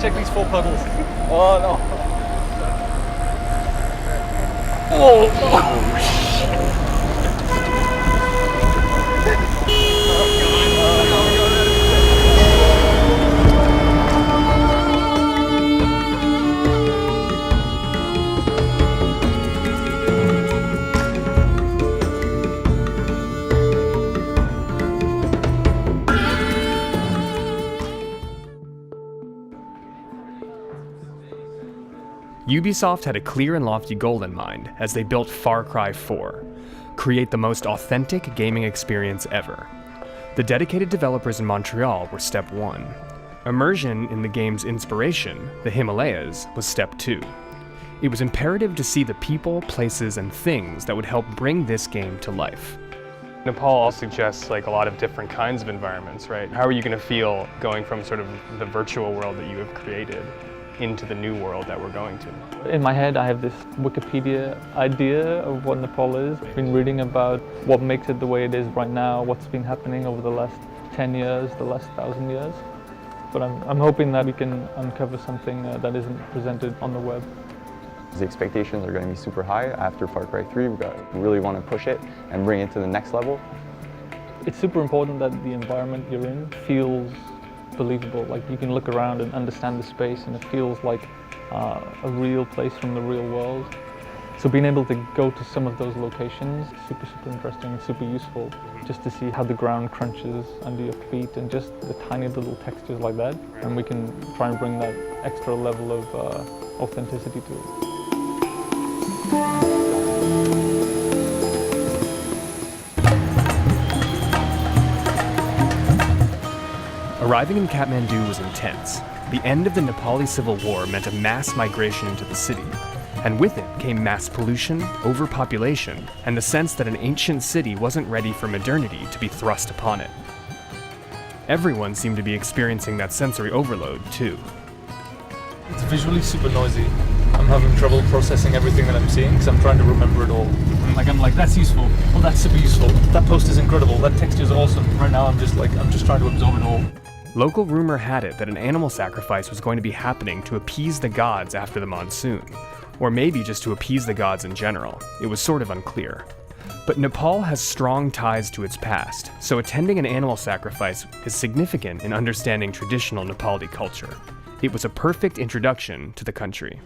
Check these 4 puddles. Oh no. Ubisoft had a clear and lofty goal in mind as they built Far Cry 4, create the most authentic gaming experience ever. The dedicated developers in Montreal were step 1. Immersion in the game's inspiration, the Himalayas, was step 2. It was imperative to see the people, places, and things that would help bring this game to life. Nepal all suggests like a lot of different kinds of environments, right? How are you going to feel going from sort of the virtual world that you have created into the new world that we're going to? In my head, I have this Wikipedia idea of what Nepal is. I've been reading about what makes it the way it is right now, what's been happening over the last 10 years, the last 1,000 years. But I'm hoping that we can uncover something that isn't presented on the web. The expectations are going to be super high after Far Cry 3. We really want to push it and bring it to the next level. It's super important that the environment you're in feels believable. Like you can look around and understand the space and it feels like a real place from the real world. So being able to go to some of those locations is super interesting and super useful, just to see how the ground crunches under your feet and just the tiny little textures like that. And we can try and bring that extra level of authenticity to it. Arriving in Kathmandu was intense. The end of the Nepali Civil War meant a mass migration into the city, and with it came mass pollution, overpopulation, and the sense that an ancient city wasn't ready for modernity to be thrust upon it. Everyone seemed to be experiencing that sensory overload, too. It's visually super noisy. I'm having trouble processing everything that I'm seeing because I'm trying to remember it all. I'm like, that's useful. Oh, that's super useful. That post is incredible. That texture is awesome. Right now, I'm just trying to absorb it all. Local rumor had it that an animal sacrifice was going to be happening to appease the gods after the monsoon, or maybe just to appease the gods in general. It was sort of unclear. But Nepal has strong ties to its past, so attending an animal sacrifice is significant in understanding traditional Nepali culture. It was a perfect introduction to the country.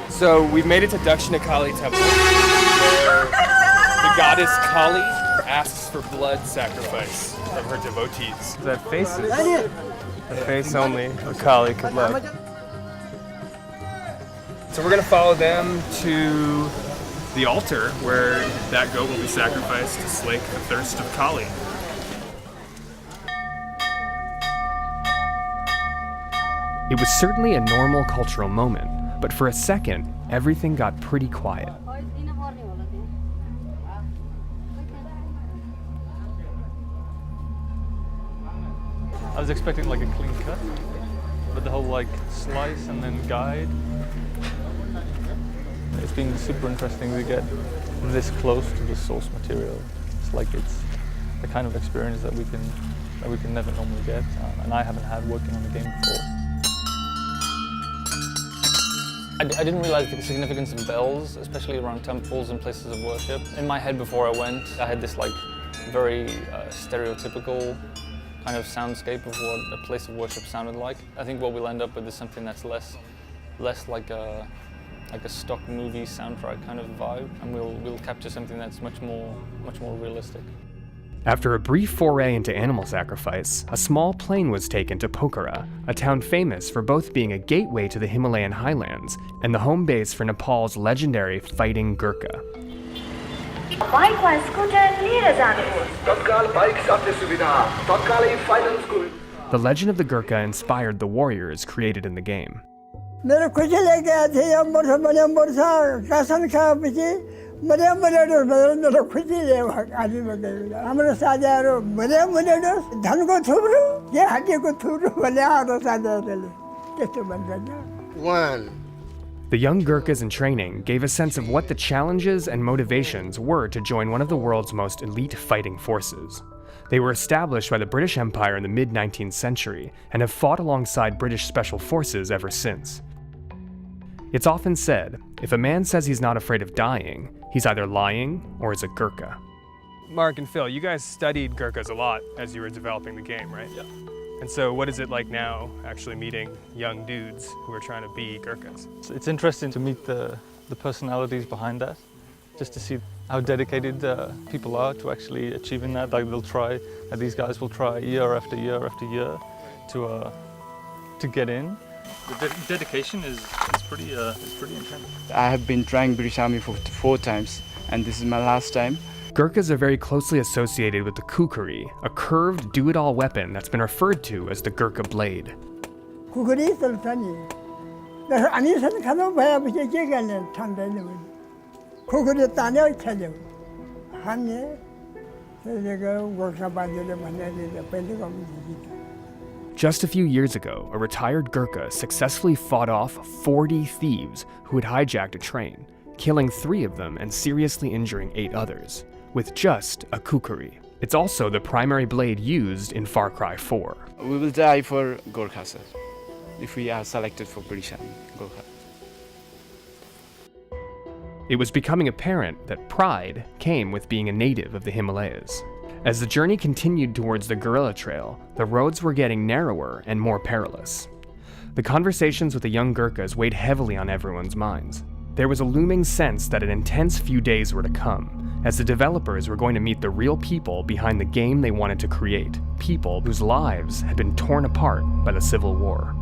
So we've made it to Dakshina Kali Temple, where the goddess Kali asks for blood sacrifice from her devotees. That face is the face only a Kali could love. So we're gonna follow them to the altar where that goat will be sacrificed to slake the thirst of Kali. It was certainly a normal cultural moment, but for a second, everything got pretty quiet. I was expecting like a clean cut, but the whole like slice and then guide. It's been super interesting to get this close to the source material. It's like it's the kind of experience that we can never normally get, and I haven't had working on the game before. I didn't realize the significance of bells, especially around temples and places of worship. In my head before I went, I had this like very stereotypical kind of soundscape of what a place of worship sounded like. I think what we'll end up with is something that's less like a stock movie soundtrack kind of vibe, and we'll capture something that's much more realistic. After a brief foray into animal sacrifice, a small plane was taken to Pokhara, a town famous for both being a gateway to the Himalayan highlands and the home base for Nepal's legendary fighting Gurkha. The legend of the Gurkha inspired the warriors created in the game. One, The young Gurkhas in training gave a sense of what the challenges and motivations were to join one of the world's most elite fighting forces. They were established by the British Empire in the mid-19th century and have fought alongside British special forces ever since. It's often said, if a man says he's not afraid of dying, he's either lying or is a Gurkha. Mark and Phil, you guys studied Gurkhas a lot as you were developing the game, right? Yeah. And so what is it like now actually meeting young dudes who are trying to be Gurkhas? It's interesting to meet the personalities behind that, just to see how dedicated people are to actually achieving that. Like these guys will try year after year after year to get in. The dedication is pretty intense. I have been trying British Army for 4 times, and this is my last time. Gurkhas are very closely associated with the kukri, a curved do-it-all weapon that's been referred to as the Gurkha blade. 그거리 있었다니. 내가 아니선 가도 봐야 무슨 제가는 탄다는 그거리 따내 찾아. 한에 내가 월사 반대를 만나는데 밴드가 문제지. Just a few years ago, a retired Gurkha successfully fought off 40 thieves who had hijacked a train, killing 3 of them and seriously injuring 8 others, with just a kukri. It's also the primary blade used in Far Cry 4. We will die for Gorkhas if we are selected for British Army. Gorkha. It was becoming apparent that pride came with being a native of the Himalayas. As the journey continued towards the guerrilla trail, the roads were getting narrower and more perilous. The conversations with the young Gurkhas weighed heavily on everyone's minds. There was a looming sense that an intense few days were to come, as the developers were going to meet the real people behind the game they wanted to create, people whose lives had been torn apart by the Civil War.